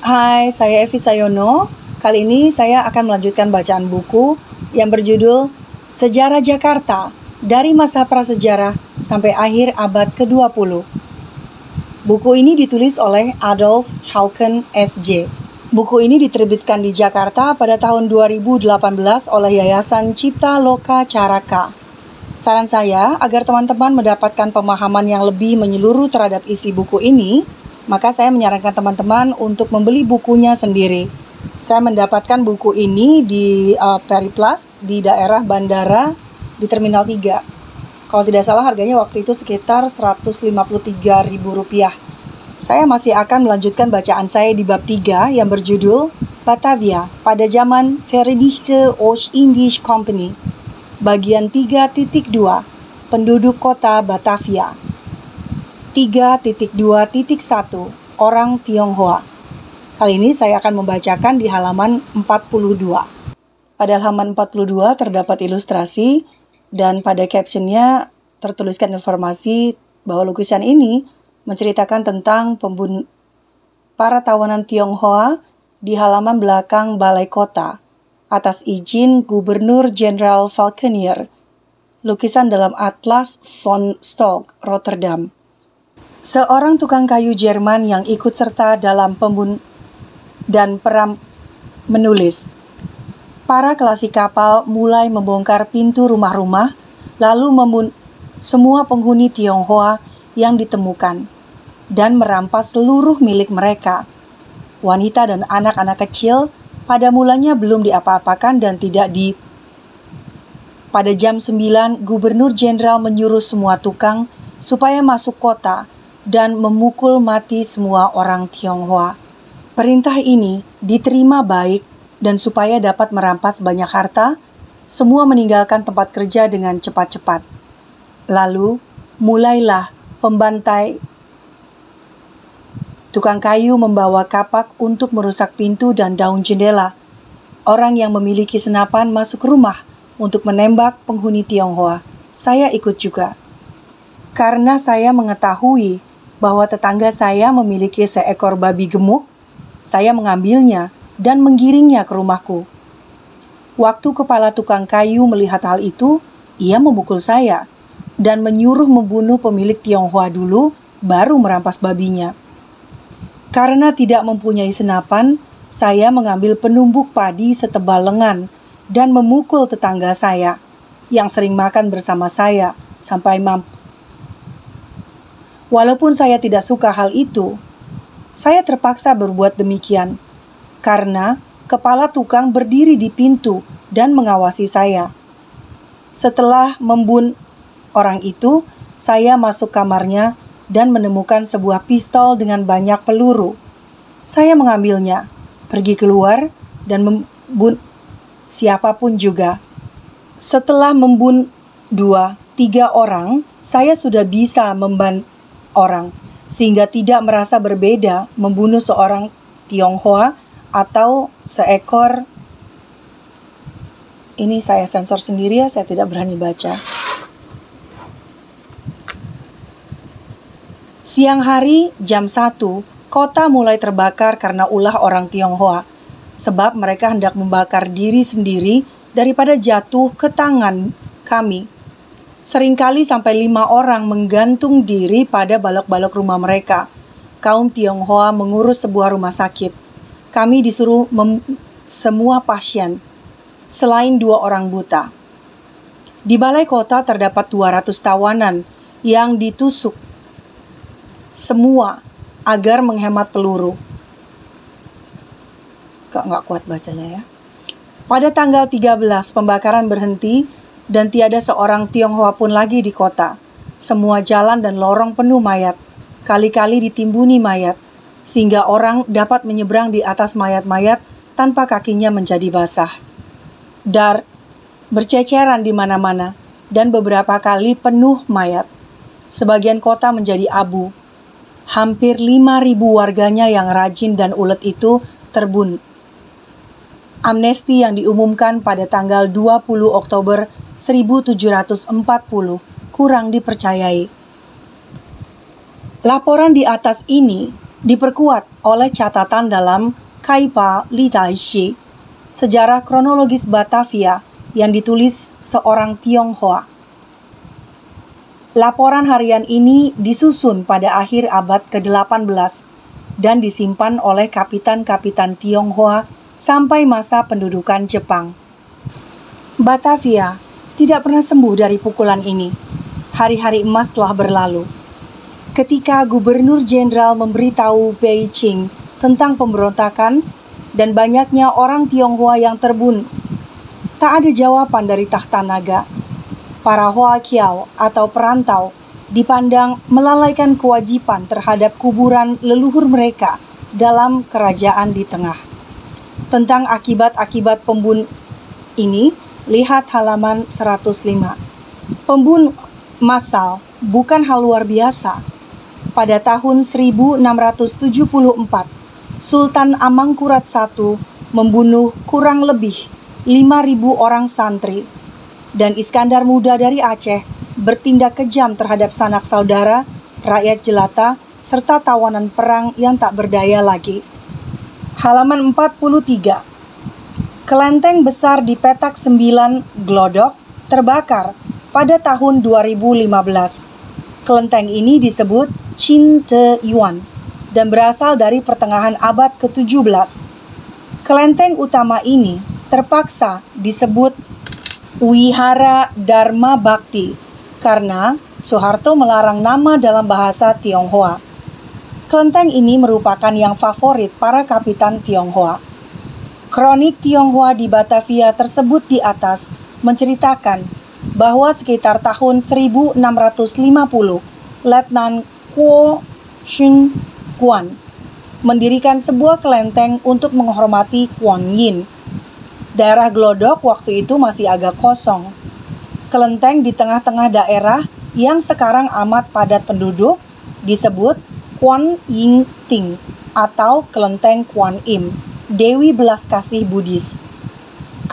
Hai, saya Evi Sayono. Kali ini saya akan melanjutkan bacaan buku yang berjudul Sejarah Jakarta dari Masa Prasejarah sampai Akhir Abad ke-20. Buku ini ditulis oleh Adolf Hauken, S.J. Buku ini diterbitkan di Jakarta pada tahun 2018 oleh Yayasan Cipta Loka Caraka. Saran saya, agar teman-teman mendapatkan pemahaman yang lebih menyeluruh terhadap isi buku ini, maka saya menyarankan teman-teman untuk membeli bukunya sendiri. Saya mendapatkan buku ini di Periplus di daerah bandara di Terminal 3. Kalau tidak salah harganya waktu itu sekitar Rp153.000. Saya masih akan melanjutkan bacaan saya di bab 3 yang berjudul Batavia pada zaman Verenigde Oost-Indische Compagnie. Bagian 3.2 Penduduk Kota Batavia. 3.2.1 Orang Tionghoa. Kali ini saya akan membacakan di halaman 42. Pada halaman 42 terdapat ilustrasi dan pada captionnya tertuliskan informasi bahwa lukisan ini menceritakan tentang para tawanan Tionghoa di halaman belakang Balai Kota atas izin Gubernur Jenderal Falkenier. Lukisan dalam Atlas von Stock, Rotterdam. Seorang tukang kayu Jerman yang ikut serta dalam perang menulis, para klasik kapal mulai membongkar pintu rumah-rumah, lalu membunuh semua penghuni Tionghoa yang ditemukan, dan merampas seluruh milik mereka. Wanita dan anak-anak kecil pada mulanya belum diapa-apakan dan Pada jam 9, Gubernur Jenderal menyuruh semua tukang supaya masuk kota dan memukul mati semua orang Tionghoa. Perintah ini diterima baik dan supaya dapat merampas banyak harta, semua meninggalkan tempat kerja dengan cepat-cepat. Lalu, mulailah pembantai. Tukang kayu membawa kapak untuk merusak pintu dan daun jendela. Orang yang memiliki senapan masuk rumah untuk menembak penghuni Tionghoa. Saya ikut juga. Karena saya mengetahui bahwa tetangga saya memiliki seekor babi gemuk, saya mengambilnya dan menggiringnya ke rumahku. Waktu kepala tukang kayu melihat hal itu, ia memukul saya dan menyuruh membunuh pemilik Tionghoa dulu, baru merampas babinya. Karena tidak mempunyai senapan, saya mengambil penumbuk padi setebal lengan dan memukul tetangga saya yang sering makan bersama saya sampai mampu. Walaupun saya tidak suka hal itu, saya terpaksa berbuat demikian karena kepala tukang berdiri di pintu dan mengawasi saya. Setelah membunuh orang itu, saya masuk kamarnya dan menemukan sebuah pistol dengan banyak peluru. Saya mengambilnya, pergi keluar, dan membunuh siapapun juga. Setelah membunuh 2-3 orang, saya sudah bisa membantu orang, sehingga tidak merasa berbeda membunuh seorang Tionghoa atau seekor. Ini saya sensor sendiri ya, saya tidak berani baca. Siang hari, jam 1, kota mulai terbakar karena ulah orang Tionghoa, sebab mereka hendak membakar diri sendiri daripada jatuh ke tangan kami. Seringkali sampai 5 orang menggantung diri pada balok-balok rumah mereka. Kaum Tionghoa mengurus sebuah rumah sakit. Kami disuruh semua pasien, selain 2 orang buta. Di balai kota terdapat 200 tawanan yang ditusuk semua agar menghemat peluru. Nggak kuat bacanya ya. Pada tanggal 13 pembakaran berhenti dan tiada seorang Tionghoa pun lagi di kota. Semua jalan dan lorong penuh mayat. Kali-kali ditimbuni mayat, sehingga orang dapat menyeberang di atas mayat-mayat tanpa kakinya menjadi basah. Dar berceceran di mana-mana dan beberapa kali penuh mayat. Sebagian kota menjadi abu. Hampir 5.000 warganya yang rajin dan ulet itu terbunuh. Amnesti yang diumumkan pada tanggal 20 Oktober 1740 kurang dipercayai. Laporan di atas ini diperkuat oleh catatan dalam Kaipa Litaishi, sejarah kronologis Batavia yang ditulis seorang Tionghoa. Laporan harian ini disusun pada akhir abad ke-18 dan disimpan oleh kapitan-kapitan Tionghoa sampai masa pendudukan Jepang. Batavia tidak pernah sembuh dari pukulan ini. Hari-hari emas telah berlalu. Ketika Gubernur Jenderal memberitahu Beijing tentang pemberontakan dan banyaknya orang Tionghoa yang terbunuh, tak ada jawaban dari tahta naga. Para Hoaqiao atau perantau dipandang melalaikan kewajiban terhadap kuburan leluhur mereka dalam kerajaan di tengah. Tentang akibat-akibat pembunuh ini, lihat halaman 105. Pembunuh massal bukan hal luar biasa. Pada tahun 1674, Sultan Amangkurat I membunuh kurang lebih 5.000 orang santri, dan Iskandar Muda dari Aceh bertindak kejam terhadap sanak saudara, rakyat jelata, serta tawanan perang yang tak berdaya lagi. Halaman 43. Kelenteng besar di petak 9 Glodok terbakar pada tahun 2015. Kelenteng ini disebut Qin Te Yuan dan berasal dari pertengahan abad ke-17. Kelenteng utama ini terpaksa disebut Wihara Dharma Bakti karena Soeharto melarang nama dalam bahasa Tionghoa. Kelenteng ini merupakan yang favorit para kapitan Tionghoa. Kronik Tionghoa di Batavia tersebut di atas menceritakan bahwa sekitar tahun 1650, Letnan Kuo Shun Guan mendirikan sebuah kelenteng untuk menghormati Kuan Yin. Daerah Glodok waktu itu masih agak kosong. Kelenteng di tengah-tengah daerah yang sekarang amat padat penduduk disebut Kuan Yin Ting atau Kelenteng Kuan Im, Dewi Belas Kasih Buddhis.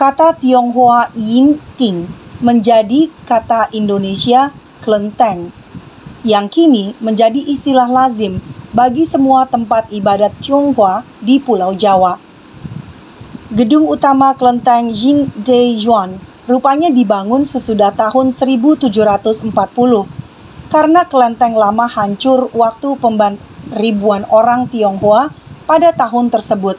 Kata Tionghoa Yin Ting menjadi kata Indonesia kelenteng, yang kini menjadi istilah lazim bagi semua tempat ibadat Tionghoa di Pulau Jawa. Gedung utama kelenteng Jin De Yuan rupanya dibangun sesudah tahun 1740 karena kelenteng lama hancur waktu ribuan orang Tionghoa pada tahun tersebut.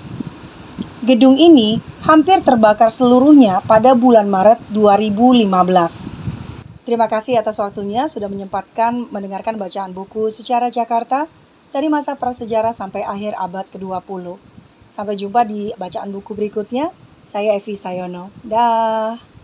Gedung ini hampir terbakar seluruhnya pada bulan Maret 2015. Terima kasih atas waktunya sudah menyempatkan mendengarkan bacaan buku Sejarah Jakarta dari masa prasejarah sampai akhir abad ke-20. Sampai jumpa di bacaan buku berikutnya. Saya Evi Sayono. Dah.